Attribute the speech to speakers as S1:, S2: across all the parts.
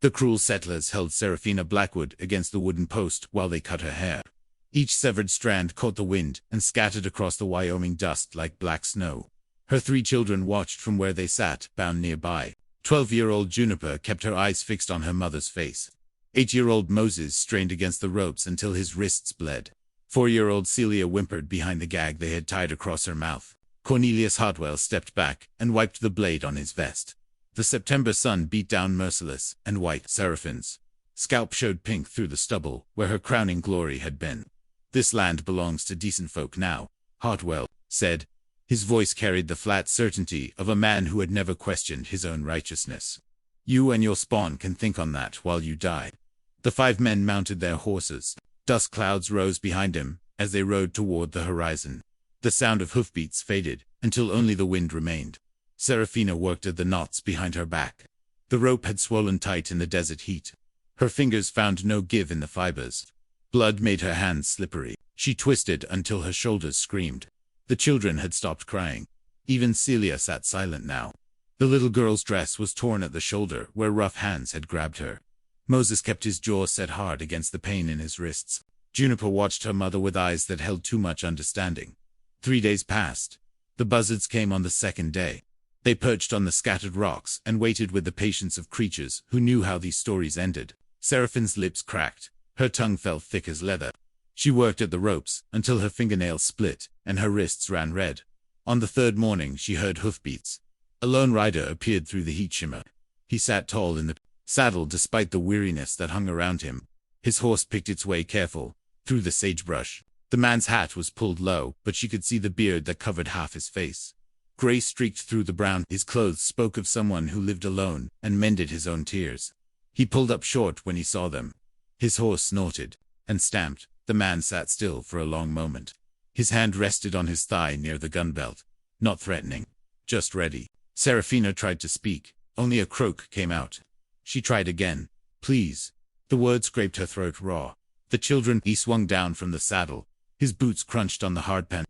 S1: The cruel settlers held Serafina Blackwood against the wooden post while they cut her hair. Each severed strand caught the wind and scattered across the Wyoming dust like black snow. Her 3 children watched from where they sat, bound nearby. 12-year-old Juniper kept her eyes fixed on her mother's face. 8-year-old Moses strained against the ropes until his wrists bled. 4-year-old Celia whimpered behind the gag they had tied across her mouth. Cornelius Hartwell stepped back and wiped the blade on his vest. The September sun beat down merciless and white. Seraphine's scalp showed pink through the stubble where her crowning glory had been. "This land belongs to decent folk now," Hartwell said. His voice carried the flat certainty of a man who had never questioned his own righteousness. "You and your spawn can think on that while you die." The 5 men mounted their horses. Dust clouds rose behind him as they rode toward the horizon. The sound of hoofbeats faded until only the wind remained. Serafina worked at the knots behind her back. The rope had swollen tight in the desert heat. Her fingers found no give in the fibers. Blood made her hands slippery. She twisted until her shoulders screamed. The children had stopped crying. Even Celia sat silent now. The little girl's dress was torn at the shoulder where rough hands had grabbed her. Moses kept his jaw set hard against the pain in his wrists. Juniper watched her mother with eyes that held too much understanding. 3 days passed. The buzzards came on the 2nd day. They perched on the scattered rocks and waited with the patience of creatures who knew how these stories ended. Seraphine's lips cracked. Her tongue felt thick as leather. She worked at the ropes until her fingernails split and her wrists ran red. On the 3rd morning she heard hoofbeats. A lone rider appeared through the heat shimmer. He sat tall in the saddle despite the weariness that hung around him. His horse picked its way careful through the sagebrush. The man's hat was pulled low, but she could see the beard that covered half his face. Gray streaked through the brown. His clothes spoke of someone who lived alone and mended his own tears. He pulled up short when he saw them. His horse snorted and stamped. The man sat still for a long moment. His hand rested on his thigh near the gun belt. Not threatening, just ready. Serafina tried to speak. Only a croak came out. She tried again. "Please." The word scraped her throat raw. The children. He swung down from the saddle. His boots crunched on the hard pan.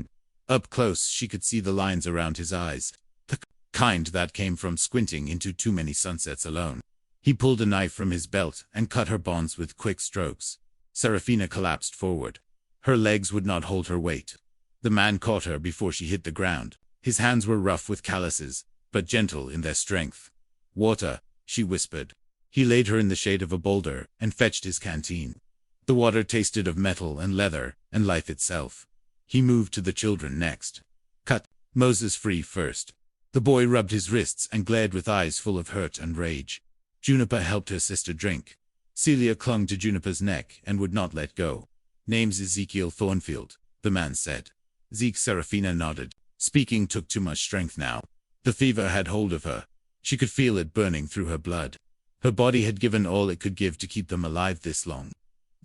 S1: Up close she could see the lines around his eyes. The kind that came from squinting into too many sunsets alone. He pulled a knife from his belt and cut her bonds with quick strokes. Serafina collapsed forward. Her legs would not hold her weight. The man caught her before she hit the ground. His hands were rough with calluses, but gentle in their strength. "Water," she whispered. He laid her in the shade of a boulder and fetched his canteen. The water tasted of metal and leather and life itself. He moved to the children next. "Cut Moses free first." The boy rubbed his wrists and glared with eyes full of hurt and rage. Juniper helped her sister drink. Celia clung to Juniper's neck and would not let go. "Name's Ezekiel Thornfield," the man said. Zeke. Serafina nodded. Speaking took too much strength now. The fever had hold of her. She could feel it burning through her blood. Her body had given all it could give to keep them alive this long.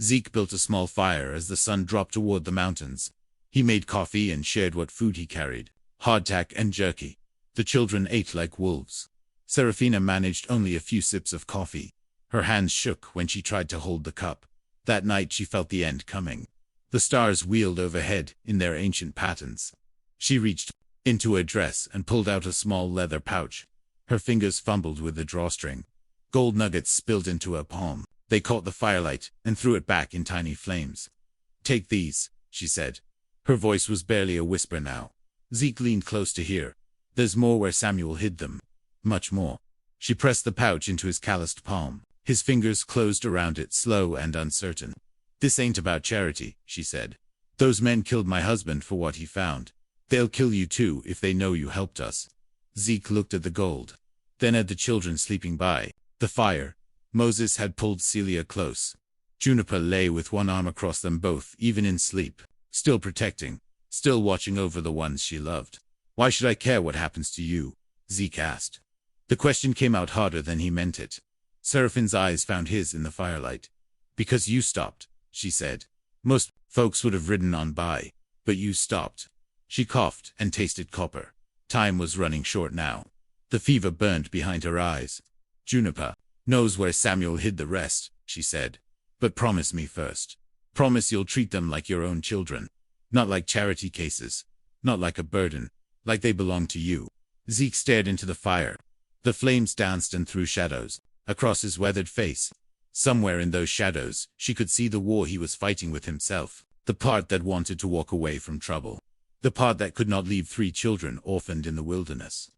S1: Zeke built a small fire as the sun dropped toward the mountains. He made coffee and shared what food he carried, hardtack and jerky. The children ate like wolves. Serafina managed only a few sips of coffee. Her hands shook when she tried to hold the cup. That night she felt the end coming. The stars wheeled overhead in their ancient patterns. She reached into her dress and pulled out a small leather pouch. Her fingers fumbled with the drawstring. Gold nuggets spilled into her palm. They caught the firelight and threw it back in tiny flames. "Take these," she said. Her voice was barely a whisper now. Zeke leaned close to hear. "There's more where Samuel hid them. Much more." She pressed the pouch into his calloused palm. His fingers closed around it, slow and uncertain. "This ain't about charity," she said. "Those men killed my husband for what he found. They'll kill you too if they know you helped us." Zeke looked at the gold, then at the children sleeping by the fire. Moses had pulled Celia close. Juniper lay with one arm across them both, even in sleep, still protecting, still watching over the ones she loved. "Why should I care what happens to you?" Zeke asked. The question came out harder than he meant it. Seraphine's eyes found his in the firelight. "Because you stopped," she said. "Most folks would have ridden on by, but you stopped." She coughed and tasted copper. Time was running short now. The fever burned behind her eyes. "Juniper knows where Samuel hid the rest," she said. "But promise me first. Promise you'll treat them like your own children. Not like charity cases. Not like a burden. Like they belong to you." Zeke stared into the fire. The flames danced and threw shadows. across his weathered face. Somewhere in those shadows, she could see the war he was fighting with himself, the part that wanted to walk away from trouble, the part that could not leave 3 children orphaned in the wilderness.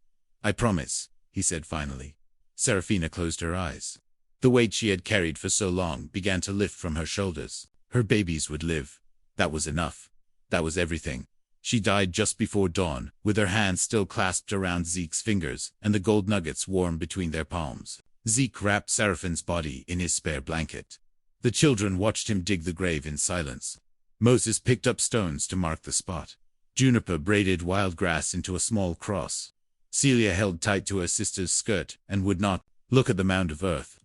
S1: "I promise," he said finally. Serafina closed her eyes. The weight she had carried for so long began to lift from her shoulders. Her babies would live. That was enough. That was everything. She died just before dawn, with her hands still clasped around Zeke's fingers and the gold nuggets warm between their palms. Zeke wrapped Seraphine's body in his spare blanket. The children watched him dig the grave in silence. Moses picked up stones to mark the spot. Juniper braided wild grass into a small cross. Celia held tight to her sister's skirt and would not look at the mound of earth.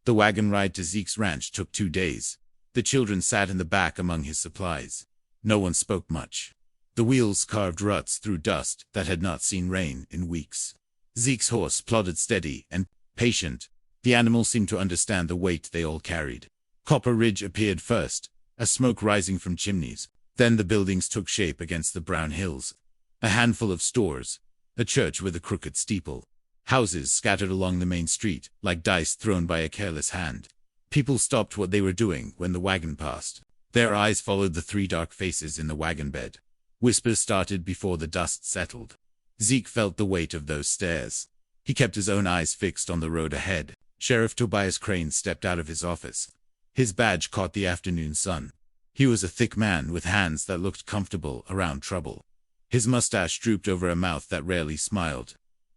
S1: The wagon ride to Zeke's ranch took 2 days. The children sat in the back among his supplies. No one spoke much. The wheels carved ruts through dust that had not seen rain in weeks. Zeke's horse plodded steady and patient. The animal seemed to understand the weight they all carried. Copper Ridge appeared first, a smoke rising from chimneys. Then the buildings took shape against the brown hills. A handful of stores, a church with a crooked steeple, houses scattered along the main street, like dice thrown by a careless hand. People stopped what they were doing when the wagon passed. Their eyes followed the 3 dark faces in the wagon bed. Whispers started before the dust settled. Zeke felt the weight of those stares. He kept his own eyes fixed on the road ahead. Sheriff Tobias Crane stepped out of his office. His badge caught the afternoon sun. He was a thick man with hands that looked comfortable around trouble. His mustache drooped over a mouth that rarely smiled.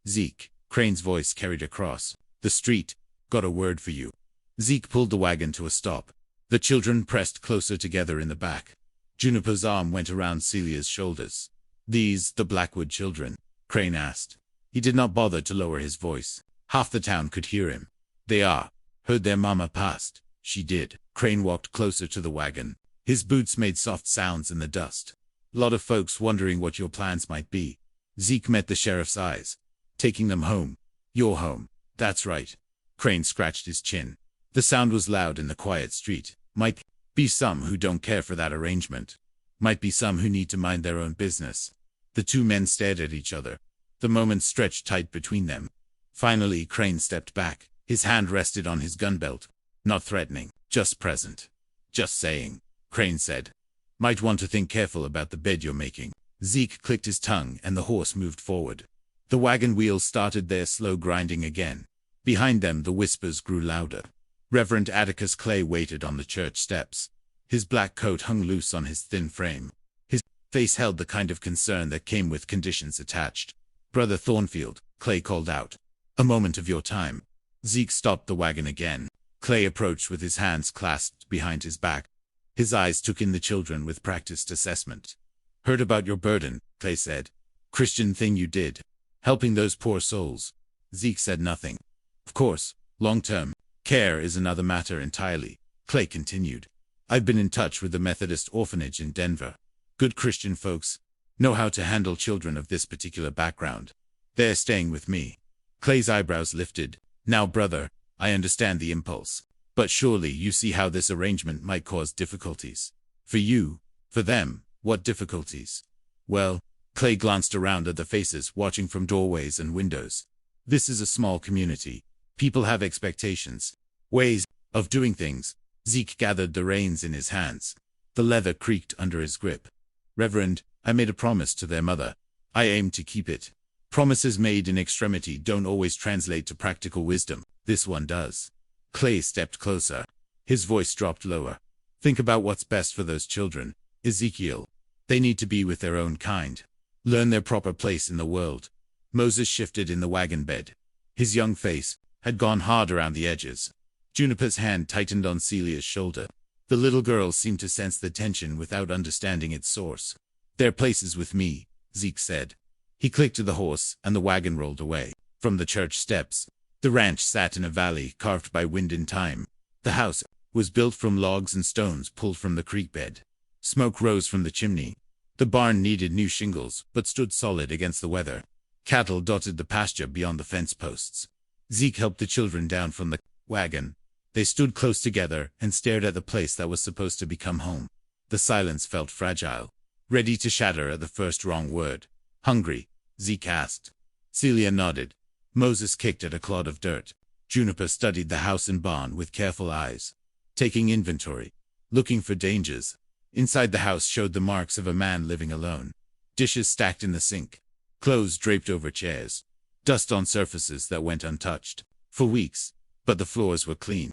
S1: "Zeke," Crane's voice carried across the street, "got a word for you." Zeke pulled the wagon to a stop. The children pressed closer together in the back. Juniper's arm went around Celia's shoulders. "These, the Blackwood children?" Crane asked. He did not bother to lower his voice. Half the town could hear him. "They are. Heard their mama passed." "She did." Crane walked closer to the wagon. His boots made soft sounds in the dust. "Lot of folks wondering what your plans might be." Zeke met the sheriff's eyes. "Taking them home." "Your home." "That's right." Crane scratched his chin. The sound was loud in the quiet street. "Might be some who don't care for that arrangement. Might be some who need to mind their own business." The 2 men stared at each other. The moment stretched tight between them. Finally, Crane stepped back. His hand rested on his gun belt. Not threatening, just present. "Just saying," Crane said. "Might want to think careful about the bed you're making." Zeke clicked his tongue and the horse moved forward. The wagon wheels started their slow grinding again. Behind them the whispers grew louder. Reverend Atticus Clay waited on the church steps. His black coat hung loose on his thin frame. His face held the kind of concern that came with conditions attached. "Brother Thornfield," Clay called out. "A moment of your time." Zeke stopped the wagon again. Clay approached with his hands clasped behind his back. His eyes took in the children with practiced assessment. "Heard about your burden," Clay said. "Christian thing you did. Helping those poor souls." Zeke said nothing. "Of course, long-term care is another matter entirely," Clay continued. "I've been in touch with the Methodist orphanage in Denver. Good Christian folks. Know how to handle children of this particular background. They're staying with me." Clay's eyebrows lifted. "Now, brother, I understand the impulse. But surely you see how this arrangement might cause difficulties. For you, for them, what difficulties?" "Well," Clay glanced around at the faces watching from doorways and windows. "This is a small community. People have expectations, ways of doing things." Zeke gathered the reins in his hands. The leather creaked under his grip. "Reverend, I made a promise to their mother. I aim to keep it. Promises made in extremity don't always translate to practical wisdom. This one does." Clay stepped closer. His voice dropped lower. "Think about what's best for those children, Ezekiel. They need to be with their own kind. Learn their proper place in the world." Moses shifted in the wagon bed. His young face had gone hard around the edges. Juniper's hand tightened on Celia's shoulder. The little girl seemed to sense the tension without understanding its source. "Their place is with me," Zeke said. He clicked to the horse, and the wagon rolled away. From the church steps, the ranch sat in a valley carved by wind and time. The house was built from logs and stones pulled from the creek bed. Smoke rose from the chimney. The barn needed new shingles, but stood solid against the weather. Cattle dotted the pasture beyond the fence posts. Zeke helped the children down from the wagon. They stood close together and stared at the place that was supposed to become home. The silence felt fragile, ready to shatter at the first wrong word. "Hungry?" Zeke asked. Celia nodded. Moses kicked at a clod of dirt. Juniper studied the house and barn with careful eyes, taking inventory, looking for dangers. Inside the house showed the marks of a man living alone. Dishes stacked in the sink, clothes draped over chairs, dust on surfaces that went untouched for weeks, but the floors were clean.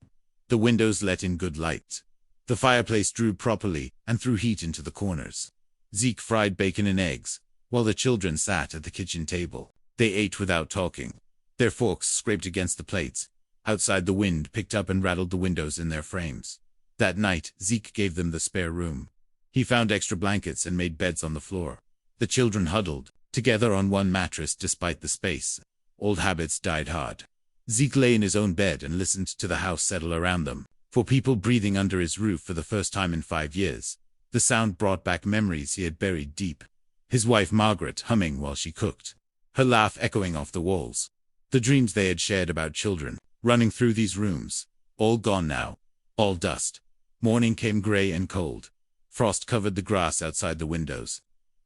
S1: The windows let in good light. The fireplace drew properly and threw heat into the corners. Zeke fried bacon and eggs, while the children sat at the kitchen table. They ate without talking. Their forks scraped against the plates. Outside, the wind picked up and rattled the windows in their frames. That night, Zeke gave them the spare room. He found extra blankets and made beds on the floor. The children huddled together on one mattress despite the space. Old habits died hard. Zeke lay in his own bed and listened to the house settle around them. For people breathing under his roof for the first time in 5 years. The sound brought back memories he had buried deep. His wife Margaret humming while she cooked, her laugh echoing off the walls. The dreams they had shared about children, running through these rooms. All gone now. All dust. Morning came gray and cold. Frost covered the grass outside the windows.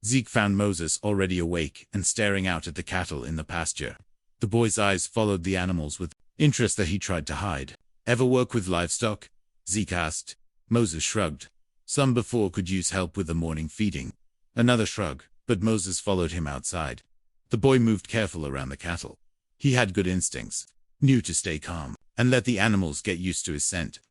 S1: Zeke found Moses already awake and staring out at the cattle in the pasture. The boy's eyes followed the animals with interest that he tried to hide. "Ever work with livestock?" Zeke asked. Moses shrugged. Some before could use help with the morning feeding. Another shrug, but Moses followed him outside. The boy moved careful around the cattle. He had good instincts, knew to stay calm, and let the animals get used to his scent.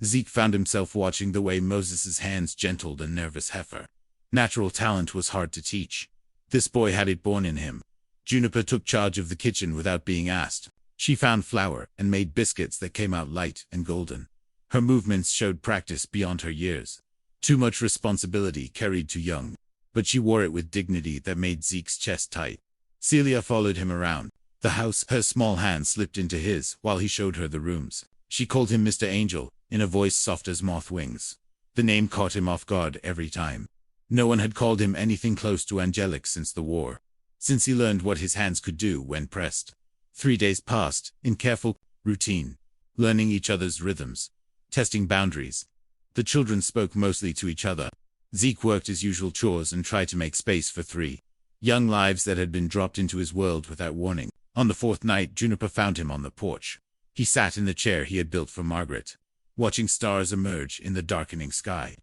S1: Zeke found himself watching the way Moses's hands gentled a nervous heifer. Natural talent was hard to teach. This boy had it born in him. Juniper took charge of the kitchen without being asked. She found flour and made biscuits that came out light and golden. Her movements showed practice beyond her years. Too much responsibility carried too young, but she wore it with dignity that made Zeke's chest tight. Celia followed him around the house. Her small hand slipped into his while he showed her the rooms. She called him Mr. Angel, in a voice soft as moth wings. The name caught him off guard every time. No one had called him anything close to angelic since the war, since he learned what his hands could do when pressed. 3 days passed, in careful routine, learning each other's rhythms, testing boundaries. The children spoke mostly to each other. Zeke worked his usual chores and tried to make space for 3 young lives that had been dropped into his world without warning. On the 4th night, Juniper found him on the porch. He sat in the chair he had built for Margaret, watching stars emerge in the darkening sky.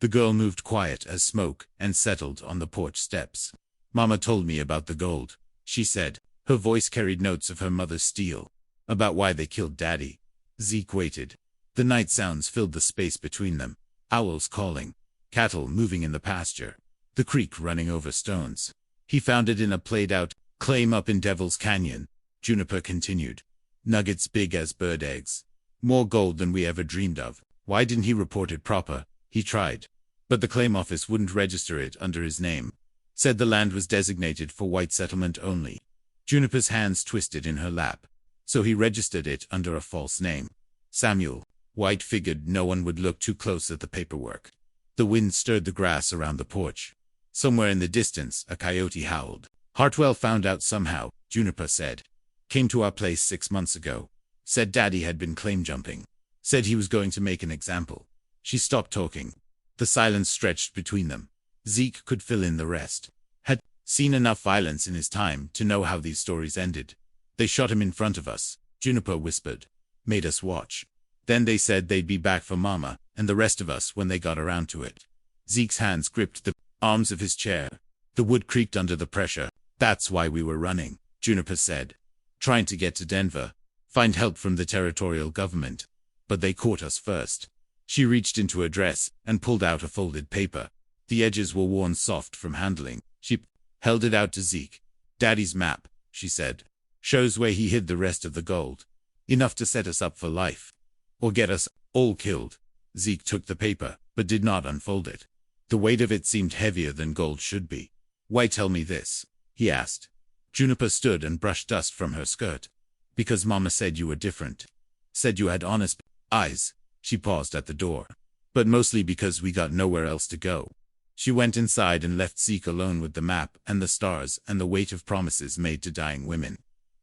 S1: The girl moved quiet as smoke and settled on the porch steps. "Mama told me about the gold," she said. Her voice carried notes of her mother's steel. "About why they killed Daddy." Zeke waited. The night sounds filled the space between them. Owls calling, cattle moving in the pasture, the creek running over stones. He found it in a played-out claim up in Devil's Canyon. Juniper continued. "Nuggets big as bird eggs. More gold than we ever dreamed of. Why didn't he report it proper?" He tried, but the claim office wouldn't register it under his name. Said the land was designated for white settlement only. Juniper's hands twisted in her lap. So he registered it under a false name. Samuel. White figured no one would look too close at the paperwork. The wind stirred the grass around the porch. Somewhere in the distance, a coyote howled. "Hartwell found out somehow," Juniper said. "Came to our place 6 months ago. Said Daddy had been claim jumping. Said he was going to make an example." She stopped talking. The silence stretched between them. Zeke could fill in the rest. Had seen enough violence in his time to know how these stories ended. "They shot him in front of us," Juniper whispered. "Made us watch. Then they said they'd be back for Mama and the rest of us when they got around to it." Zeke's hands gripped the arms of his chair. The wood creaked under the pressure. "That's why we were running," Juniper said. "Trying to get to Denver. Find help from the territorial government. But they caught us first." She reached into her dress and pulled out a folded paper. The edges were worn soft from handling. She held it out to Zeke. "Daddy's map," she said. "Shows where he hid the rest of the gold. Enough to set us up for life. Or get us all killed." Zeke took the paper, but did not unfold it. The weight of it seemed heavier than gold should be. "Why tell me this?" he asked. Juniper stood and brushed dust from her skirt. "Because Mama said you were different. Said you had honest eyes." She paused at the door. "But mostly because we got nowhere else to go." She went inside and left Zeke alone with the map and the stars and the weight of promises made to dying women.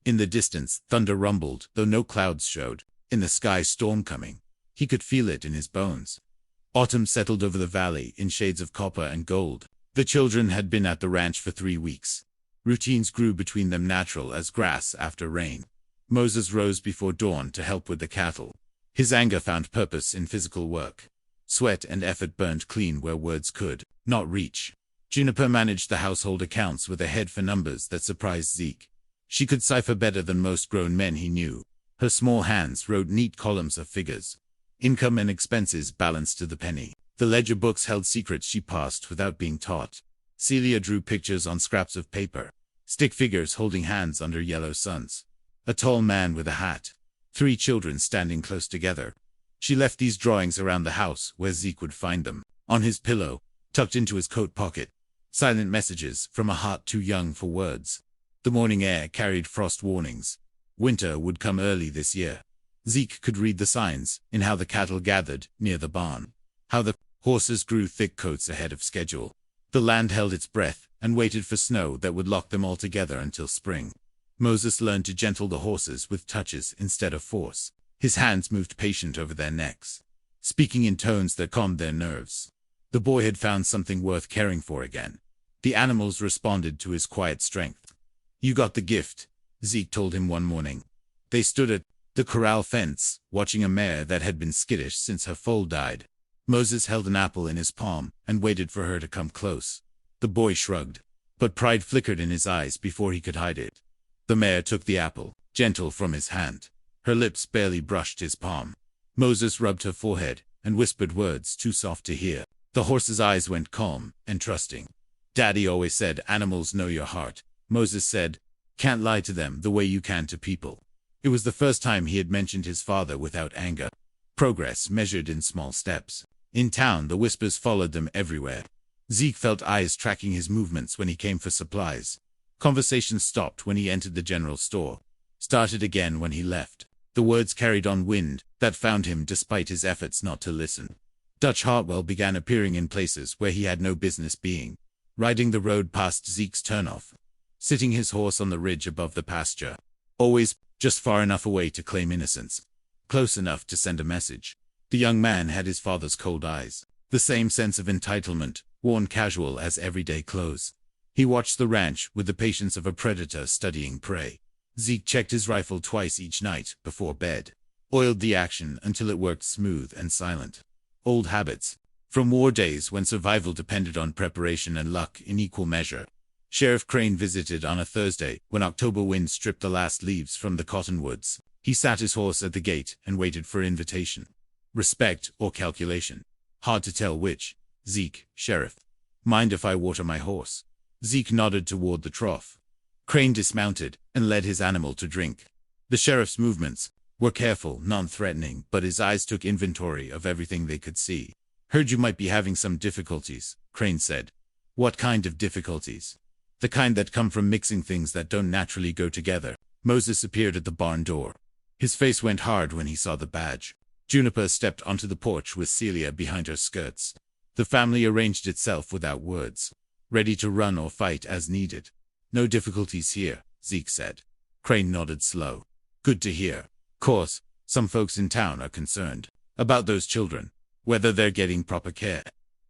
S1: In the distance, thunder rumbled, though no clouds showed. In the sky, storm coming. He could feel it in his bones. Autumn settled over the valley in shades of copper and gold. The children had been at the ranch for 3 weeks. Routines grew between them, natural as grass after rain. Moses rose before dawn to help with the cattle. His anger found purpose in physical work. Sweat and effort burned clean where words could not reach. Juniper managed the household accounts with a head for numbers that surprised Zeke. She could cipher better than most grown men he knew. Her small hands wrote neat columns of figures. Income and expenses balanced to the penny. The ledger books held secrets she passed without being taught. Celia drew pictures on scraps of paper. Stick figures holding hands under yellow suns. A tall man with a hat. 3 children standing close together. She left these drawings around the house where Zeke would find them. On his pillow, tucked into his coat pocket. Silent messages from a heart too young for words. The morning air carried frost warnings. Winter would come early this year. Zeke could read the signs in how the cattle gathered near the barn. How the horses grew thick coats ahead of schedule. The land held its breath and waited for snow that would lock them all together until spring. Moses learned to gentle the horses with touches instead of force. His hands moved patient over their necks, speaking in tones that calmed their nerves. The boy had found something worth caring for again. The animals responded to his quiet strength. "You got the gift," Zeke told him one morning. They stood at the corral fence, watching a mare that had been skittish since her foal died. Moses held an apple in his palm and waited for her to come close. The boy shrugged, but pride flickered in his eyes before he could hide it. The mare took the apple, gentle from his hand. Her lips barely brushed his palm. Moses rubbed her forehead and whispered words too soft to hear. The horse's eyes went calm and trusting. "Daddy always said animals know your heart," Moses said. "Can't lie to them the way you can to people." It was the first time he had mentioned his father without anger. Progress measured in small steps. In town, the whispers followed them everywhere. Zeke felt eyes tracking his movements when he came for supplies. Conversations stopped when he entered the general store. Started again when he left. The words carried on wind that found him despite his efforts not to listen. Dutch Hartwell began appearing in places where he had no business being. Riding the road past Zeke's turnoff. Sitting his horse on the ridge above the pasture. Always just far enough away to claim innocence. Close enough to send a message. The young man had his father's cold eyes. The same sense of entitlement, worn casual as everyday clothes. He watched the ranch with the patience of a predator studying prey. Zeke checked his rifle twice each night before bed. Oiled the action until it worked smooth and silent. Old habits. From war days when survival depended on preparation and luck in equal measure. Sheriff Crane visited on a Thursday when October wind stripped the last leaves from the cottonwoods. He sat his horse at the gate and waited for invitation. Respect or calculation. Hard to tell which. "Zeke, Sheriff. Mind if I water my horse?" Zeke nodded toward the trough. Crane dismounted and led his animal to drink. The sheriff's movements were careful, non-threatening, but his eyes took inventory of everything they could see. "Heard you might be having some difficulties," Crane said. "What kind of difficulties?" "The kind that come from mixing things that don't naturally go together." Moses appeared at the barn door. His face went hard when he saw the badge. Juniper stepped onto the porch with Celia behind her skirts. The family arranged itself without words, ready to run or fight as needed. "No difficulties here," Zeke said. Crane nodded slow. "Good to hear. Course, some folks in town are concerned about those children, whether they're getting proper care.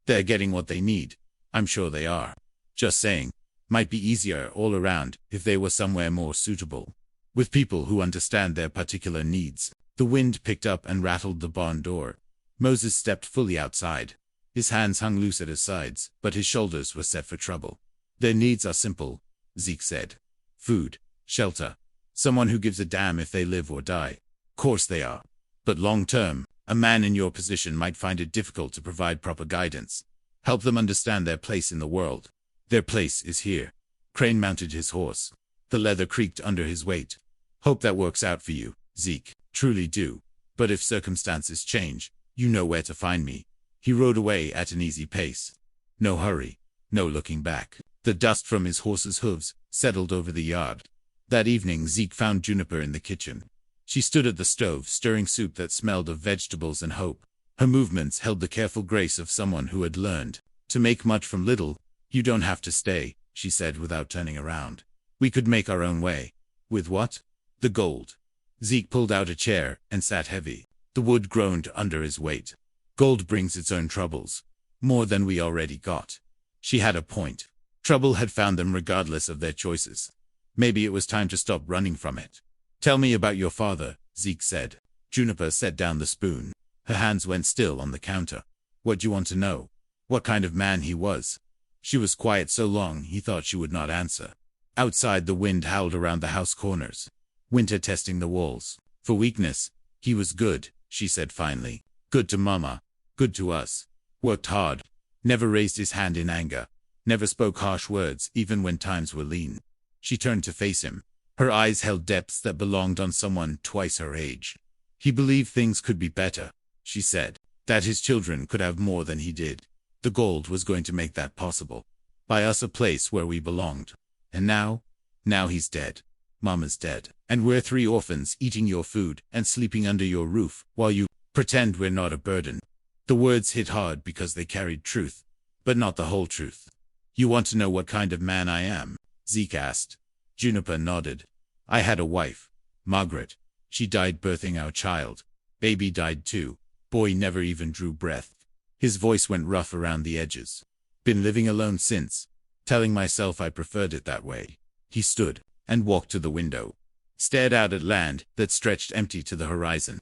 S1: They're getting what they need. I'm sure they are. Just saying, might be easier all around if they were somewhere more suitable, with people who understand their particular needs." The wind picked up and rattled the barn door. Moses stepped fully outside. His hands hung loose at his sides, but his shoulders were set for trouble. "Their needs are simple," Zeke said. "Food, shelter, someone who gives a damn if they live or die. Course they are. But long term, a man in your position might find it difficult to provide proper guidance. Help them understand their place in the world. Their place is here." Crane mounted his horse. The leather creaked under his weight. "Hope that works out for you, Zeke. Truly do. But if circumstances change, you know where to find me." He rode away at an easy pace. No hurry, no looking back. The dust from his horse's hooves settled over the yard. That evening Zeke found Juniper in the kitchen. She stood at the stove stirring soup that smelled of vegetables and hope. Her movements held the careful grace of someone who had learned to make much from little. "You don't have to stay," she said without turning around. "We could make our own way." "With what?" "The gold." Zeke pulled out a chair and sat heavy. The wood groaned under his weight. "Gold brings its own troubles. More than we already got." She had a point. Trouble had found them regardless of their choices. Maybe it was time to stop running from it. Tell me about your father, Zeke said. Juniper set down the spoon. Her hands went still on the counter. What do you want to know? What kind of man he was? She was quiet so long he thought she would not answer. Outside, the wind howled around the house corners. Winter testing the walls. For weakness, he was good, she said finally. Good to Mama. Good to us. Worked hard. Never raised his hand in anger. Never spoke harsh words, even when times were lean. She turned to face him. Her eyes held depths that belonged on someone twice her age. He believed things could be better, she said. That his children could have more than he did. The gold was going to make that possible. Buy us a place where we belonged. And now he's dead. Mama's dead. And we're 3 orphans eating your food and sleeping under your roof while you pretend we're not a burden. The words hit hard because they carried truth, but not the whole truth. You want to know what kind of man I am? Zeke asked. Juniper nodded. I had a wife, Margaret. She died birthing our child. Baby died too. Boy never even drew breath. His voice went rough around the edges. Been living alone since. Telling myself I preferred it that way. He stood and walked to the window. Stared out at land that stretched empty to the horizon.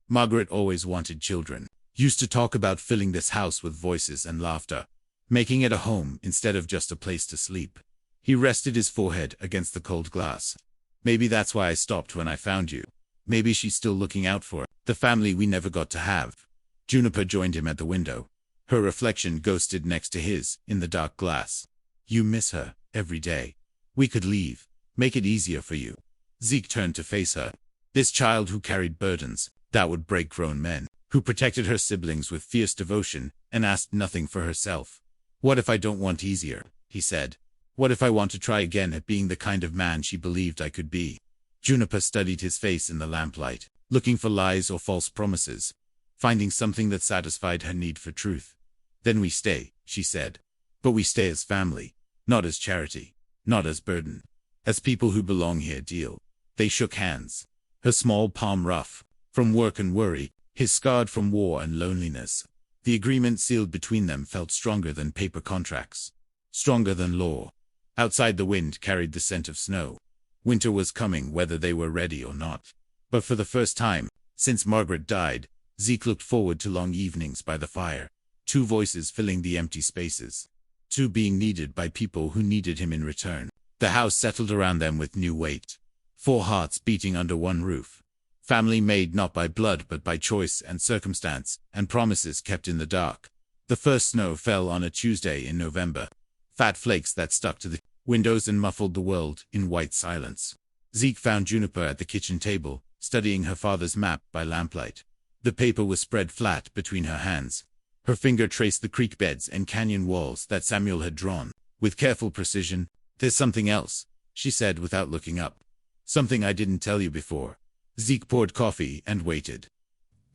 S1: Margaret always wanted children. Used to talk about filling this house with voices and laughter. Making it a home instead of just a place to sleep. He rested his forehead against the cold glass. Maybe that's why I stopped when I found you. Maybe she's still looking out for the family we never got to have. Juniper joined him at the window. Her reflection ghosted next to his in the dark glass. You miss her every day. We could leave. Make it easier for you. Zeke turned to face her. This child who carried burdens that would break grown men. Who protected her siblings with fierce devotion and asked nothing for herself. What if I don't want easier? He said. What if I want to try again at being the kind of man she believed I could be? Juniper studied his face in the lamplight, looking for lies or false promises, finding something that satisfied her need for truth. Then we stay, she said. But we stay as family, not as charity, not as burden. As people who belong here deal. They shook hands. Her small palm rough, from work and worry, his scarred from war and loneliness. The agreement sealed between them felt stronger than paper contracts. Stronger than law. Outside, the wind carried the scent of snow. Winter was coming whether they were ready or not. But for the first time, since Margaret died, Zeke looked forward to long evenings by the fire. 2 voices filling the empty spaces. 2 being needed by people who needed him in return. The house settled around them with new weight. 4 hearts beating under one roof. Family made not by blood but by choice and circumstance, and promises kept in the dark. The first snow fell on a Tuesday in November. Fat flakes that stuck to the windows and muffled the world in white silence. Zeke found Juniper at the kitchen table, studying her father's map by lamplight. The paper was spread flat between her hands. Her finger traced the creek beds and canyon walls that Samuel had drawn, with careful precision. There's something else, she said without looking up. Something I didn't tell you before. Zeke poured coffee and waited.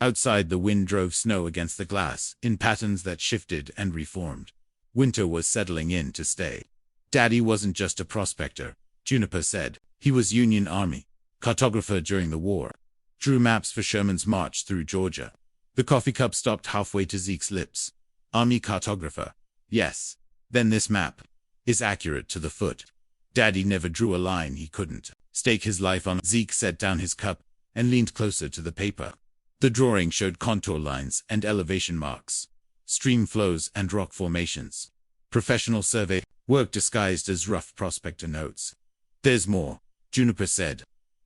S1: Outside, the wind drove snow against the glass, in patterns that shifted and reformed. Winter was settling in to stay. Daddy wasn't just a prospector, Juniper said. He was Union Army, cartographer during the war. Drew maps for Sherman's march through Georgia. The coffee cup stopped halfway to Zeke's lips. Army cartographer. Yes. Then this map is accurate to the foot. Daddy never drew a line he couldn't stake his life on. Zeke set down his cup and leaned closer to the paper. The drawing showed contour lines and elevation marks, stream flows and rock formations. Professional survey work disguised as rough prospector notes. There's more, Juniper said.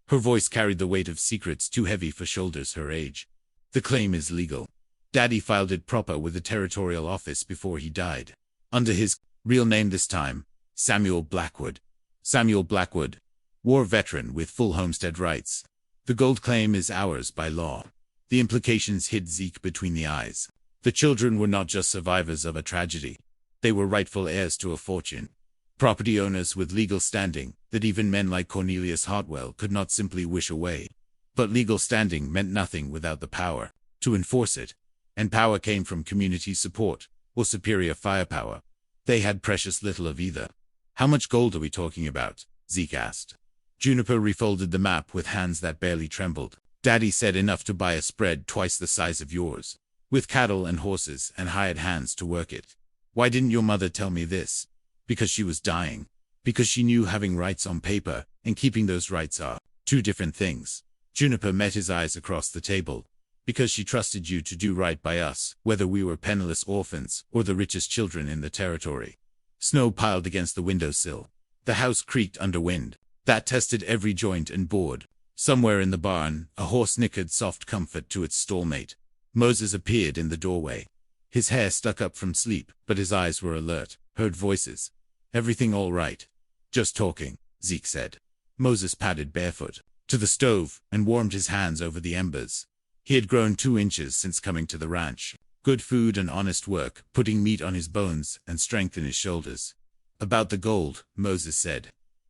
S1: Her voice carried the weight of secrets too heavy for shoulders her age. The claim is legal. Daddy filed it proper with the territorial office before he died. Under his real name this time, Samuel Blackwood. Samuel Blackwood, war veteran with full homestead rights. The gold claim is ours by law. The implications hit Zeke between the eyes. The children were not just survivors of a tragedy. They were rightful heirs to a fortune. Property owners with legal standing that even men like Cornelius Hartwell could not simply wish away. But legal standing meant nothing without the power to enforce it. And power came from community support or superior firepower. They had precious little of either. How much gold are we talking about? Zeke asked. Juniper refolded the map with hands that barely trembled. Daddy said enough to buy a spread twice the size of yours, with cattle and horses and hired hands to work it. Why didn't your mother tell me this? Because she was dying. Because she knew having rights on paper and keeping those rights are Two different things. Juniper met his eyes across the table. Because she trusted you to do right by us, whether we were penniless orphans or the richest children in the territory. Snow piled against the windowsill. The house creaked under wind. That tested every joint and board. Somewhere in the barn, a horse nickered soft comfort to its stallmate. Moses appeared in the doorway. His hair stuck up from sleep, but his eyes were alert, heard voices. Everything all right? Just talking, Zeke said. Moses padded barefoot to the stove and warmed his hands over the embers. He had grown 2 inches since coming to the ranch. Good food and honest work, putting meat on his bones and strength in his shoulders. About the gold, Moses said.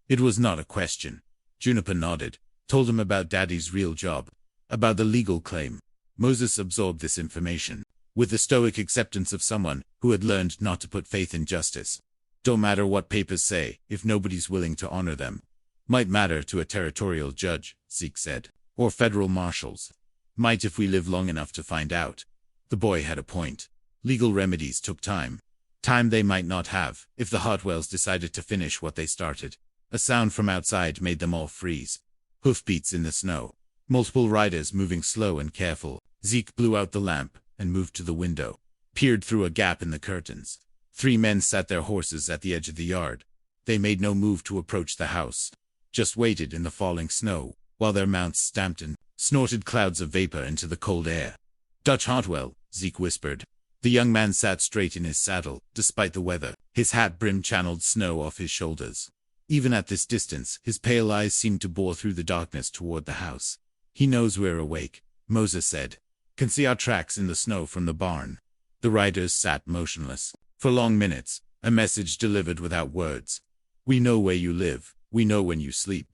S1: It was not a question. Juniper nodded, told him about Daddy's real job, about the legal claim. Moses absorbed this information with the stoic acceptance of someone who had learned not to put faith in justice. Don't matter what papers say, if nobody's willing to honor them. Might matter to a territorial judge, Zeke said. Or federal marshals. Might if we live long enough to find out. The boy had a point. Legal remedies took time. Time they might not have, if the Hartwells decided to finish what they started. A sound from outside made them all freeze. Hoofbeats in the snow. Multiple riders moving slow and careful. Zeke blew out the lamp and moved to the window. Peered through a gap in the curtains. 3 men sat their horses at the edge of the yard. They made no move to approach the house. Just waited in the falling snow, while their mounts stamped and snorted clouds of vapor into the cold air. Dutch Hartwell, Zeke whispered. The young man sat straight in his saddle, despite the weather. His hat brim channeled snow off his shoulders. Even at this distance, his pale eyes seemed to bore through the darkness toward the house. He knows we're awake, Moses said. Can see our tracks in the snow from the barn. The riders sat motionless. For long minutes, a message delivered without words. We know where you live. We know when you sleep.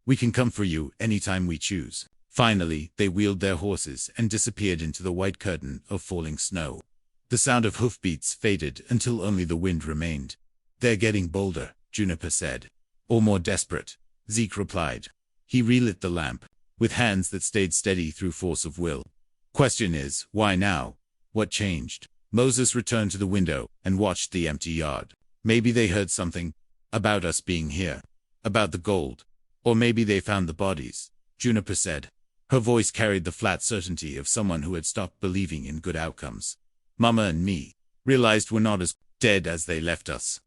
S1: We can come for you anytime we choose. Finally, they wheeled their horses and disappeared into the white curtain of falling snow. The sound of hoofbeats faded until only the wind remained. They're getting bolder, Juniper said. Or more desperate, Zeke replied. He relit the lamp, with hands that stayed steady through force of will. Question is, why now? What changed? Moses returned to the window and watched the empty yard. Maybe they heard something about us being here. About the gold. Or maybe they found the bodies, Juniper said. Her voice carried the flat certainty of someone who had stopped believing in good outcomes. Mama and me realized we're not as dead as they left us.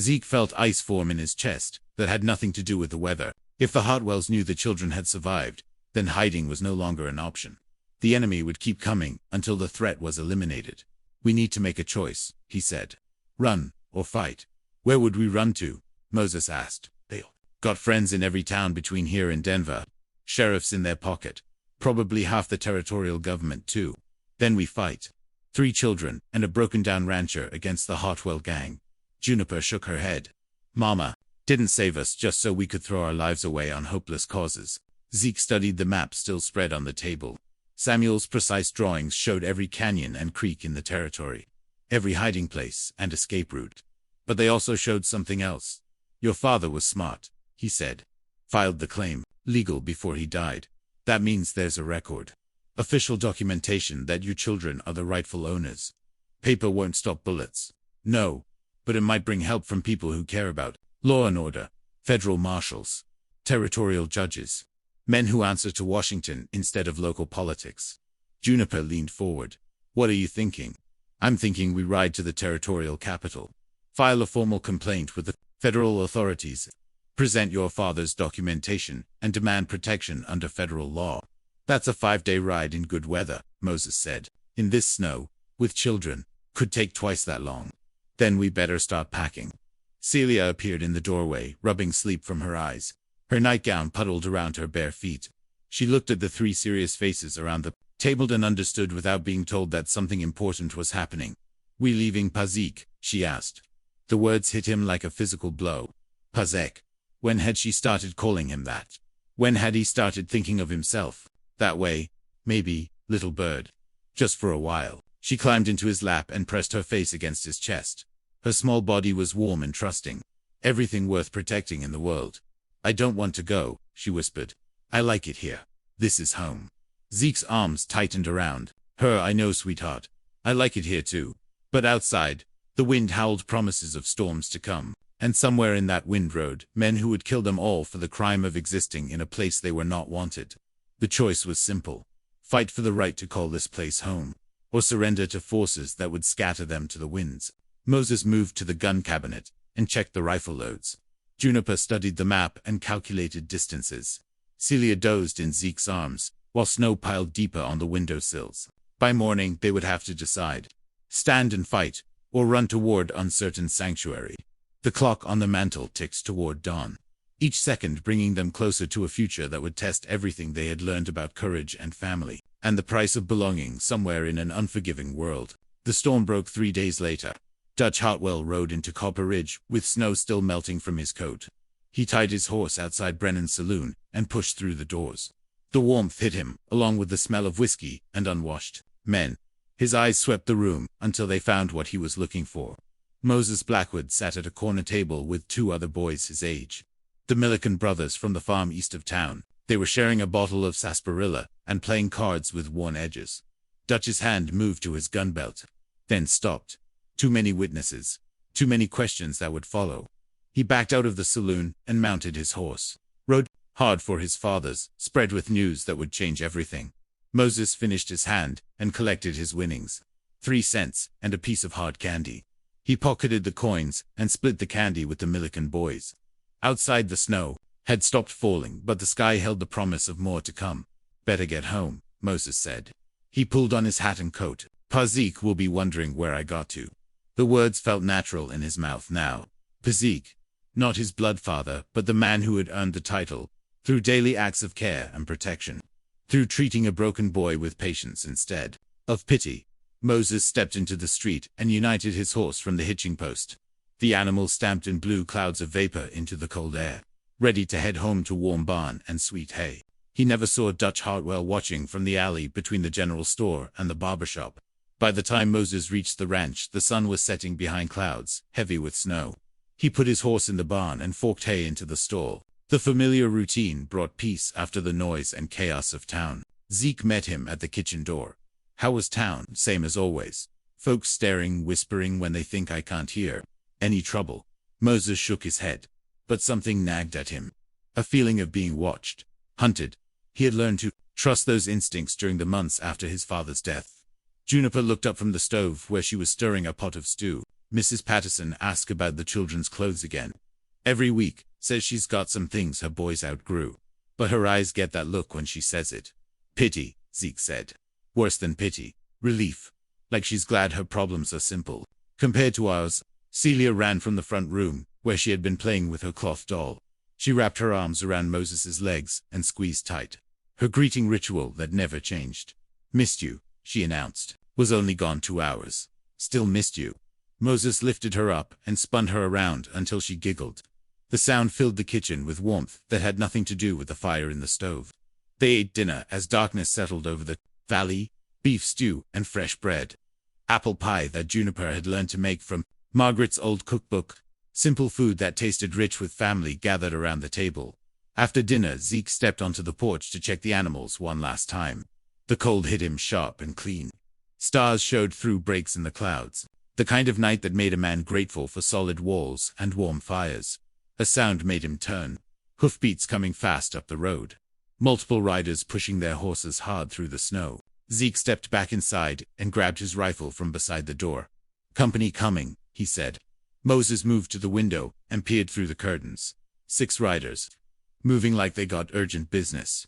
S1: Zeke felt ice form in his chest that had nothing to do with the weather. If the Hartwells knew the children had survived, then hiding was no longer an option. The enemy would keep coming until the threat was eliminated. We need to make a choice, he said. Run, or fight. Where would we run to? Moses asked. They got friends in every town between here and Denver. Sheriffs in their pocket. Probably half the territorial government too. Then we fight. 3 children and a broken-down rancher against the Hartwell gang. Juniper shook her head. Mama didn't save us just so we could throw our lives away on hopeless causes. Zeke studied the map still spread on the table. Samuel's precise drawings showed every canyon and creek in the territory, every hiding place and escape route. But they also showed something else. Your father was smart, he said. Filed the claim, legal before he died. That means there's a record. Official documentation that you children are the rightful owners. Paper won't stop bullets. No, but it might bring help from people who care about law and order, federal marshals, territorial judges. Men who answer to Washington instead of local politics. Juniper leaned forward. What are you thinking? I'm thinking we ride to the territorial capital. File a formal complaint with the federal authorities. Present your father's documentation and demand protection under federal law. That's a 5-day ride in good weather, Moses said. In this snow, with children, could take twice that long. Then we better start packing. Celia appeared in the doorway, rubbing sleep from her eyes. Her nightgown puddled around her bare feet. She looked at the 3 serious faces around the table and understood without being told that something important was happening. We leaving Pazik? She asked. The words hit him like a physical blow. Pazek. When had she started calling him that? When had he started thinking of himself that way? Maybe, little bird. Just for a while. She climbed into his lap and pressed her face against his chest. Her small body was warm and trusting. Everything worth protecting in the world. I don't want to go, she whispered. I like it here. This is home. Zeke's arms tightened around her. I know, sweetheart. I like it here too. But outside, the wind howled promises of storms to come. And somewhere in that wind rode men who would kill them all for the crime of existing in a place they were not wanted. The choice was simple. Fight for the right to call this place home, or surrender to forces that would scatter them to the winds. Moses moved to the gun cabinet and checked the rifle loads. Juniper studied the map and calculated distances. Celia dozed in Zeke's arms, while snow piled deeper on the windowsills. By morning, they would have to decide: stand and fight, or run toward uncertain sanctuary. The clock on the mantel ticked toward dawn, each second bringing them closer to a future that would test everything they had learned about courage and family, and the price of belonging somewhere in an unforgiving world. The storm broke 3 days later. Dutch Hartwell rode into Copper Ridge, with snow still melting from his coat. He tied his horse outside Brennan's saloon and pushed through the doors. The warmth hit him, along with the smell of whiskey and unwashed men. His eyes swept the room until they found what he was looking for. Moses Blackwood sat at a corner table with 2 other boys his age. The Milliken brothers from the farm east of town. They were sharing a bottle of sarsaparilla and playing cards with worn edges. Dutch's hand moved to his gun belt, then stopped. Too many witnesses. Too many questions that would follow. He backed out of the saloon and mounted his horse. Rode hard for his fathers, spread with news that would change everything. Moses finished his hand and collected his winnings. 3 cents and a piece of hard candy. He pocketed the coins and split the candy with the Milliken boys. Outside, the snow had stopped falling, but the sky held the promise of more to come. Better get home, Moses said. He pulled on his hat and coat. Pa Zeke will be wondering where I got to. The words felt natural in his mouth now. Pa Zeke, not his blood father, but the man who had earned the title, through daily acts of care and protection, through treating a broken boy with patience instead of pity. Moses stepped into the street and united his horse from the hitching post. The animal stamped in blue clouds of vapor into the cold air, ready to head home to warm barn and sweet hay. He never saw Dutch Hartwell watching from the alley between the general store and the barber shop. By the time Moses reached the ranch, the sun was setting behind clouds, heavy with snow. He put his horse in the barn and forked hay into the stall. The familiar routine brought peace after the noise and chaos of town. Zeke met him at the kitchen door. How was town? Same as always. Folks staring, whispering when they think I can't hear. Any trouble? Moses shook his head. But something nagged at him. A feeling of being watched, hunted. He had learned to trust those instincts during the months after his father's death. Juniper looked up from the stove where she was stirring a pot of stew. Mrs. Patterson asked about the children's clothes again. Every week, says she's got some things her boys outgrew. But her eyes get that look when she says it. Pity, Zeke said. Worse than pity. Relief. Like she's glad her problems are simple compared to ours. Celia ran from the front room, where she had been playing with her cloth doll. She wrapped her arms around Moses's legs and squeezed tight. Her greeting ritual that never changed. Missed you, she announced. Was only gone 2 hours. Still missed you. Moses lifted her up and spun her around until she giggled. The sound filled the kitchen with warmth that had nothing to do with the fire in the stove. They ate dinner as darkness settled over the valley, beef stew and fresh bread. Apple pie that Juniper had learned to make from Margaret's old cookbook. Simple food that tasted rich with family gathered around the table. After dinner, Zeke stepped onto the porch to check the animals one last time. The cold hit him sharp and clean. Stars showed through breaks in the clouds. The kind of night that made a man grateful for solid walls and warm fires. A sound made him turn. Hoofbeats coming fast up the road. Multiple riders pushing their horses hard through the snow. Zeke stepped back inside and grabbed his rifle from beside the door. Company coming, he said. Moses moved to the window and peered through the curtains. 6 riders. Moving like they got urgent business.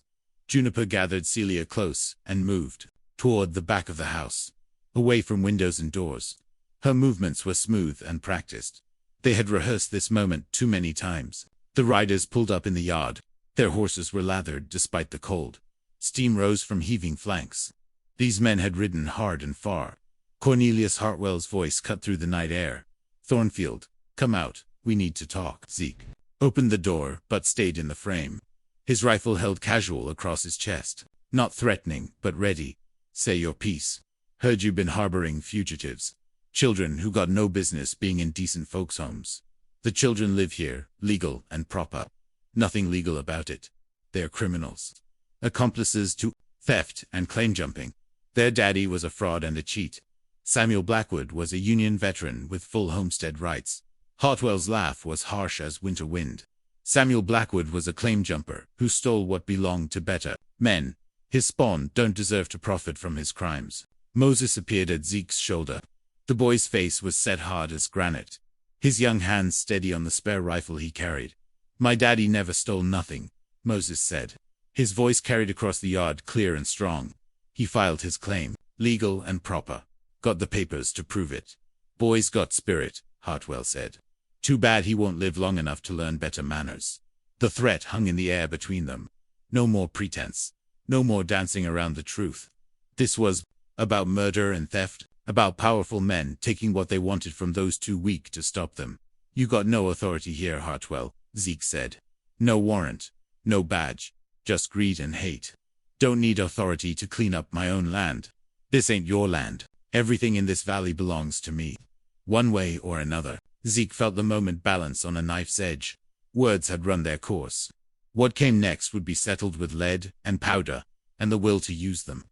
S1: Juniper gathered Celia close and moved toward the back of the house, away from windows and doors. Her movements were smooth and practiced. They had rehearsed this moment too many times. The riders pulled up in the yard. Their horses were lathered despite the cold. Steam rose from heaving flanks. These men had ridden hard and far. Cornelius Hartwell's voice cut through the night air. Thornfield, come out, we need to talk. Zeke opened the door, but stayed in the frame. His rifle held casual across his chest. Not threatening, but ready. Say your piece. Heard you been harboring fugitives. Children who got no business being in decent folks' homes. The children live here, legal and proper. Nothing legal about it. They're criminals. Accomplices to theft and claim jumping. Their daddy was a fraud and a cheat. Samuel Blackwood was a Union veteran with full homestead rights. Hartwell's laugh was harsh as winter wind. Samuel Blackwood was a claim jumper who stole what belonged to better men. His spawn don't deserve to profit from his crimes. Moses appeared at Zeke's shoulder. The boy's face was set hard as granite, his young hands steady on the spare rifle he carried. "My daddy never stole nothing," Moses said. His voice carried across the yard clear and strong. He filed his claim, legal and proper. "Got the papers to prove it." "Boy's got spirit," Hartwell said. "Too bad he won't live long enough to learn better manners." The threat hung in the air between them. No more pretense. No more dancing around the truth. This was about murder and theft, about powerful men taking what they wanted from those too weak to stop them. "You got no authority here, Hartwell," Zeke said. "No warrant. No badge. Just greed and hate. Don't need authority to clean up my own land. This ain't your land. Everything in this valley belongs to me." One way or another, Zeke felt the moment balance on a knife's edge. Words had run their course. What came next would be settled with lead and powder, and the will to use them.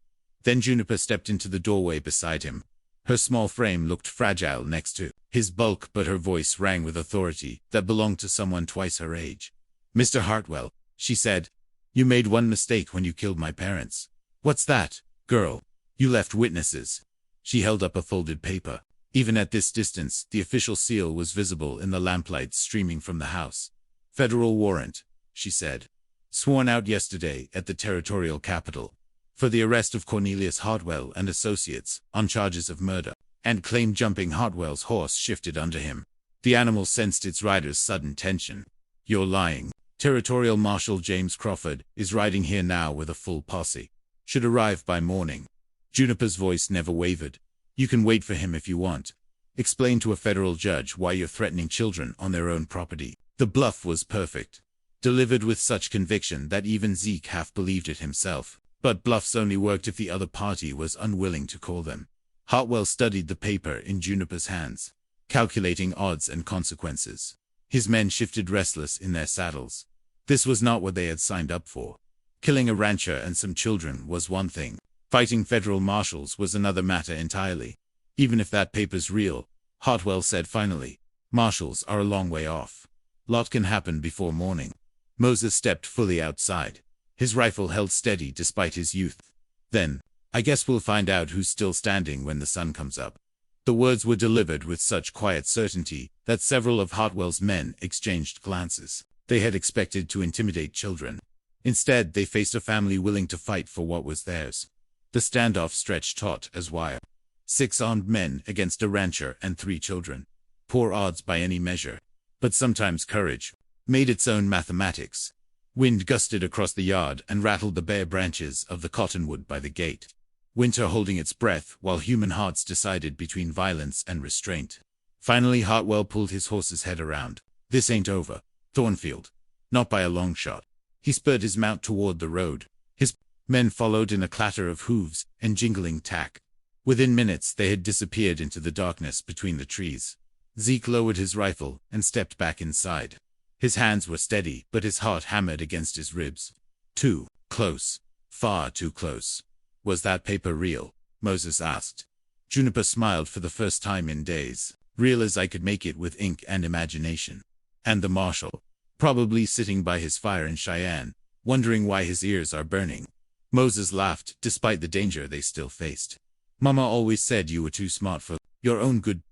S1: Then Juniper stepped into the doorway beside him. Her small frame looked fragile next to his bulk, but her voice rang with authority that belonged to someone twice her age. "Mr. Hartwell," she said, "you made one mistake when you killed my parents." "What's that, girl?" "You left witnesses." She held up a folded paper. Even at this distance, the official seal was visible in the lamplight streaming from the house. "Federal warrant," she said. "Sworn out yesterday at the territorial capital. For the arrest of Cornelius Hartwell and associates, on charges of murder." And claim jumping. Hartwell's horse shifted under him. The animal sensed its rider's sudden tension. "You're lying. Territorial Marshal James Crawford is riding here now with a full posse. Should arrive by morning." Juniper's voice never wavered. "You can wait for him if you want. Explain to a federal judge why you're threatening children on their own property." The bluff was perfect, delivered with such conviction that even Zeke half believed it himself. But bluffs only worked if the other party was unwilling to call them. Hartwell studied the paper in Juniper's hands, calculating odds and consequences. His men shifted restless in their saddles. This was not what they had signed up for. Killing a rancher and some children was one thing. Fighting federal marshals was another matter entirely. "Even if that paper's real," Hartwell said finally, "marshals are a long way off. Lot can happen before morning." Moses stepped fully outside, his rifle held steady despite his youth. Then, "I guess we'll find out who's still standing when the sun comes up." The words were delivered with such quiet certainty that several of Hartwell's men exchanged glances. They had expected to intimidate children. Instead, they faced a family willing to fight for what was theirs. The standoff stretched taut as wire. 6 armed men against a rancher and 3 children. Poor odds by any measure. But sometimes courage made its own mathematics. Wind gusted across the yard and rattled the bare branches of the cottonwood by the gate. Winter holding its breath while human hearts decided between violence and restraint. Finally Hartwell pulled his horse's head around. "This ain't over, Thornfield. Not by a long shot." He spurred his mount toward the road. His men followed in a clatter of hooves and jingling tack. Within minutes they had disappeared into the darkness between the trees. Zeke lowered his rifle and stepped back inside. His hands were steady, but his heart hammered against his ribs. Too close. Far too close. "Was that paper real?" Moses asked. Juniper smiled for the first time in days. "Real as I could make it with ink and imagination." And the marshal, probably sitting by his fire in Cheyenne, wondering why his ears are burning. Moses laughed, despite the danger they still faced. "Mama always said you were too smart for your own good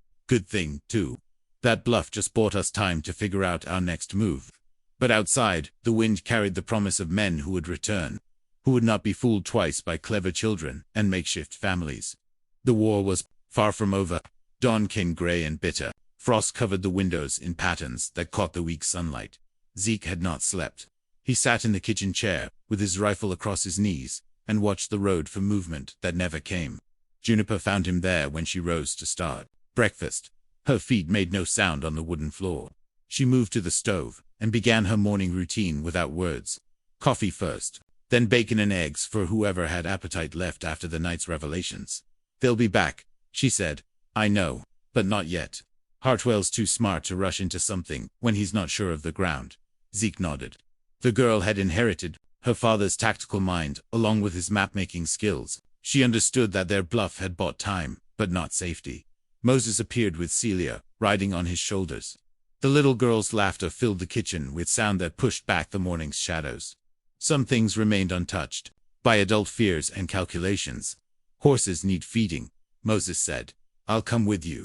S1: thing, too. That bluff just bought us time to figure out our next move." But outside, the wind carried the promise of men who would return, who would not be fooled twice by clever children and makeshift families. The war was far from over. Dawn came gray and bitter. Frost covered the windows in patterns that caught the weak sunlight. Zeke had not slept. He sat in the kitchen chair, with his rifle across his knees, and watched the road for movement that never came. Juniper found him there when she rose to start breakfast. Her feet made no sound on the wooden floor. She moved to the stove and began her morning routine without words. Coffee first, then bacon and eggs for whoever had appetite left after the night's revelations. "They'll be back," she said. "I know, but not yet. Hartwell's too smart to rush into something when he's not sure of the ground." Zeke nodded. The girl had inherited her father's tactical mind along with his map-making skills. She understood that their bluff had bought time, but not safety. Moses appeared with Celia, riding on his shoulders. The little girl's laughter filled the kitchen with sound that pushed back the morning's shadows. Some things remained untouched by adult fears and calculations. Horses need feeding, Moses said. I'll come with you.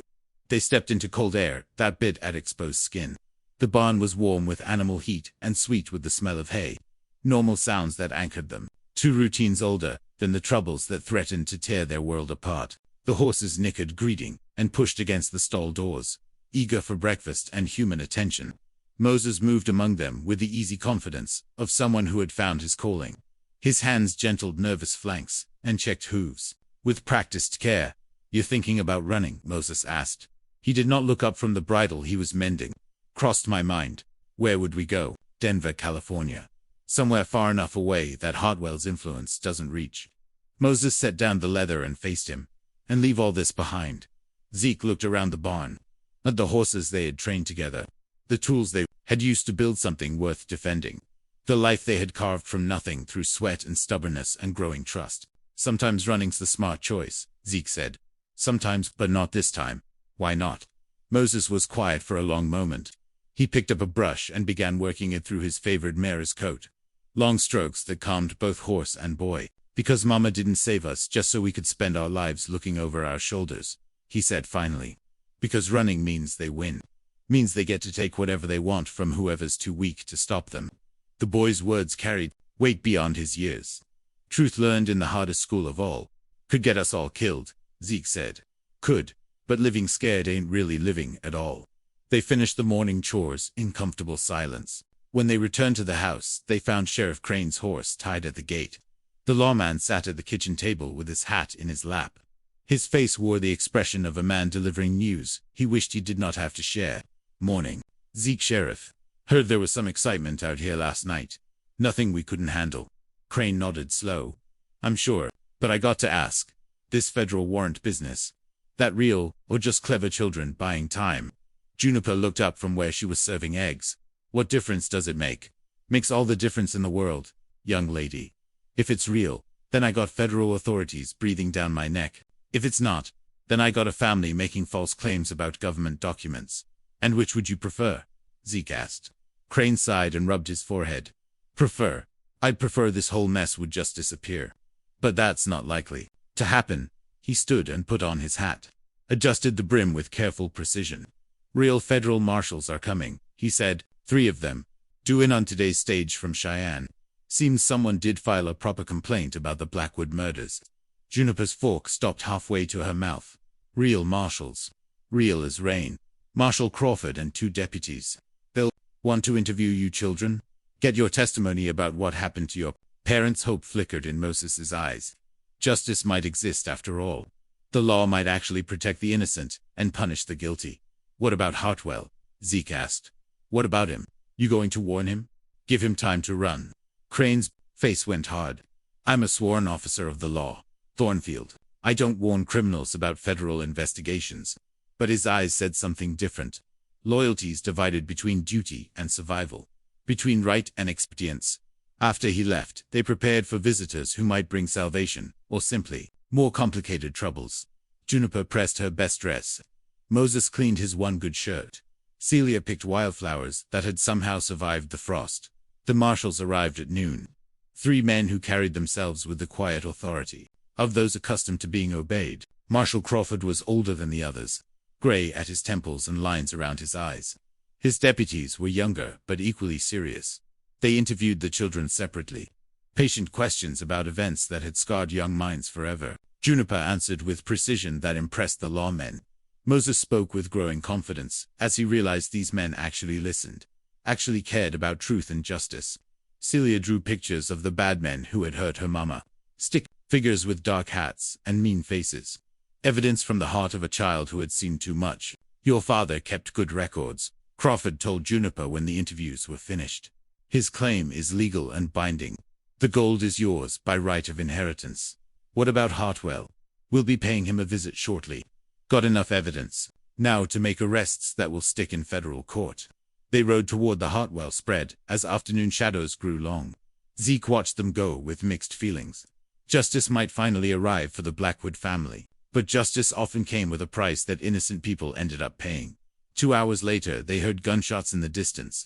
S1: They stepped into cold air that bit at exposed skin. The barn was warm with animal heat and sweet with the smell of hay. Normal sounds that anchored them. 2 routines older than the troubles that threatened to tear their world apart. The horses nickered greeting and pushed against the stall doors, eager for breakfast and human attention. Moses moved among them with the easy confidence of someone who had found his calling. His hands gentled nervous flanks and checked hooves. With practiced care. "You're thinking about running?" Moses asked. He did not look up from the bridle he was mending. "Crossed my mind. Where would we go?" "Denver, California. Somewhere far enough away that Hartwell's influence doesn't reach." Moses set down the leather and faced him. "And leave all this behind." Zeke looked around the barn. At the horses they had trained together. The tools they had used to build something worth defending. The life they had carved from nothing through sweat and stubbornness and growing trust. "Sometimes running's the smart choice," Zeke said. "Sometimes, but not this time." "Why not?" Moses was quiet for a long moment. He picked up a brush and began working it through his favorite mare's coat. Long strokes that calmed both horse and boy. "Because Mama didn't save us just so we could spend our lives looking over our shoulders," he said finally. "Because running means they win. Means they get to take whatever they want from whoever's too weak to stop them." The boy's words carried weight beyond his years. "Truth learned in the hardest school of all. Could get us all killed," Zeke said. "Could. But living scared ain't really living at all." They finished the morning chores in comfortable silence. When they returned to the house, they found Sheriff Crane's horse tied at the gate. The lawman sat at the kitchen table with his hat in his lap. His face wore the expression of a man delivering news he wished he did not have to share. "Morning, Zeke. Sheriff. Heard there was some excitement out here last night. Nothing we couldn't handle." Crane nodded slow. "I'm sure, but I got to ask. This federal warrant business. That real, or just clever children buying time?" Juniper looked up from where she was serving eggs. "What difference does it make?" "Makes all the difference in the world, young lady. If it's real, then I got federal authorities breathing down my neck. If it's not, then I got a family making false claims about government documents." "And which would you prefer?" Zeke asked. Crane sighed and rubbed his forehead. "Prefer? I'd prefer this whole mess would just disappear. But that's not likely to happen." He stood and put on his hat, adjusted the brim with careful precision. "Real federal marshals are coming," he said. 3 of them. Due in on today's stage from Cheyenne. Seems someone did file a proper complaint about the Blackwood murders." Juniper's fork stopped halfway to her mouth. "Real marshals. Real as rain. Marshal Crawford and 2 deputies. They'll want to interview you children. Get your testimony about what happened to your parents." Hope flickered in Moses's eyes. Justice might exist after all. The law might actually protect the innocent and punish the guilty. "What about Hartwell?" Zeke asked. "What about him? You going to warn him? Give him time to run?" Crane's face went hard. "I'm a sworn officer of the law, Thornfield. I don't warn criminals about federal investigations." But his eyes said something different. Loyalties divided between duty and survival, between right and expedience. After he left, they prepared for visitors who might bring salvation, or simply, more complicated troubles. Juniper pressed her best dress. Moses cleaned his one good shirt. Celia picked wildflowers that had somehow survived the frost. The marshals arrived at noon. 3 men who carried themselves with the quiet authority of those accustomed to being obeyed. Marshal Crawford was older than the others, gray at his temples and lines around his eyes. His deputies were younger but equally serious. They interviewed the children separately. Patient questions about events that had scarred young minds forever. Juniper answered with precision that impressed the lawmen. Moses spoke with growing confidence as he realized these men actually listened, actually cared about truth and justice. Celia drew pictures of the bad men who had hurt her mama. Stick figures with dark hats and mean faces. Evidence from the heart of a child who had seen too much. "Your father kept good records," Crawford told Juniper when the interviews were finished. "His claim is legal and binding. The gold is yours by right of inheritance." "What about Hartwell?" "We'll be paying him a visit shortly. Got enough evidence now to make arrests that will stick in federal court." They rode toward the Hartwell spread as afternoon shadows grew long. Zeke watched them go with mixed feelings. Justice might finally arrive for the Blackwood family, but justice often came with a price that innocent people ended up paying. 2 hours later, they heard gunshots in the distance.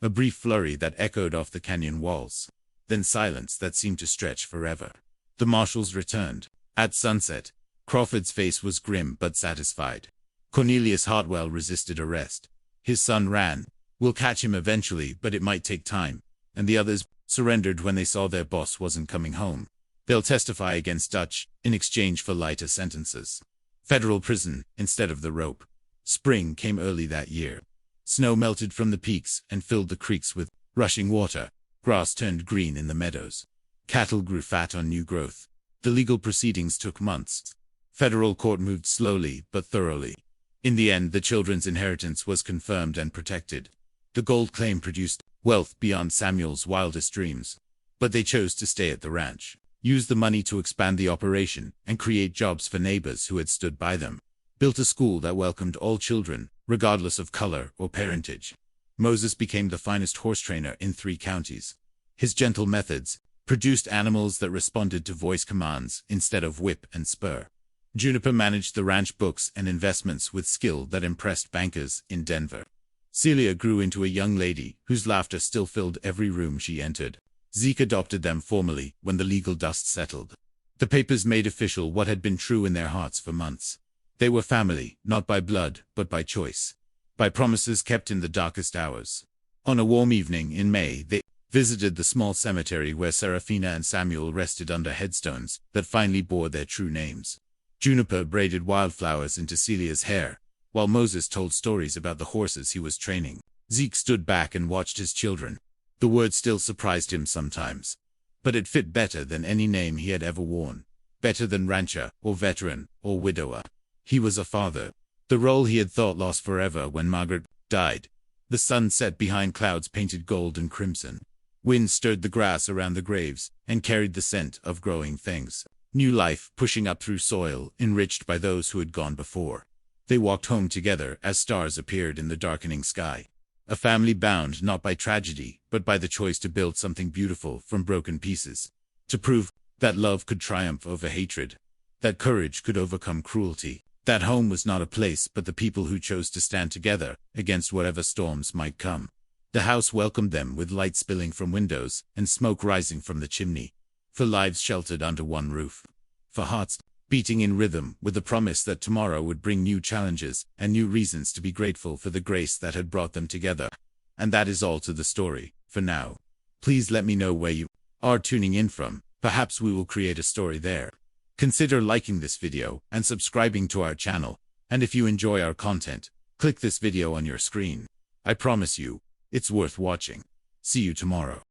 S1: A brief flurry that echoed off the canyon walls. Then silence that seemed to stretch forever. The marshals returned. At sunset, Crawford's face was grim but satisfied. Cornelius Hartwell resisted arrest. His son ran. "We'll catch him eventually, but it might take time." And the others surrendered when they saw their boss wasn't coming home. They'll testify against Dutch in exchange for lighter sentences. Federal prison instead of the rope. Spring came early that year. Snow melted from the peaks and filled the creeks with rushing water. Grass turned green in the meadows. Cattle grew fat on new growth. The legal proceedings took months. Federal court moved slowly but thoroughly. In the end, the children's inheritance was confirmed and protected. The gold claim produced wealth beyond Samuel's wildest dreams. But they chose to stay at the ranch, use the money to expand the operation, and create jobs for neighbors who had stood by them. Built a school that welcomed all children, regardless of color or parentage. Moses became the finest horse trainer in 3 counties. His gentle methods produced animals that responded to voice commands instead of whip and spur. Juniper managed the ranch books and investments with skill that impressed bankers in Denver. Celia grew into a young lady whose laughter still filled every room she entered. Zeke adopted them formally when the legal dust settled. The papers made official what had been true in their hearts for months. They were family, not by blood, but by choice. By promises kept in the darkest hours. On a warm evening in May, they visited the small cemetery where Serafina and Samuel rested under headstones that finally bore their true names. Juniper braided wildflowers into Celia's hair, while Moses told stories about the horses he was training. Zeke stood back and watched his children. The word still surprised him sometimes. But it fit better than any name he had ever worn. Better than rancher, or veteran, or widower. He was a father. The role he had thought lost forever when Margaret died. The sun set behind clouds painted gold and crimson. Wind stirred the grass around the graves and carried the scent of growing things. New life pushing up through soil, enriched by those who had gone before. They walked home together as stars appeared in the darkening sky. A family bound not by tragedy, but by the choice to build something beautiful from broken pieces. To prove that love could triumph over hatred. That courage could overcome cruelty. That home was not a place but the people who chose to stand together against whatever storms might come. The house welcomed them with light spilling from windows and smoke rising from the chimney. For lives sheltered under one roof. For hearts beating in rhythm with the promise that tomorrow would bring new challenges and new reasons to be grateful for the grace that had brought them together. And that is all to the story, for now. Please let me know where you are tuning in from. Perhaps we will create a story there. Consider liking this video and subscribing to our channel. And if you enjoy our content, click this video on your screen. I promise you, it's worth watching. See you tomorrow.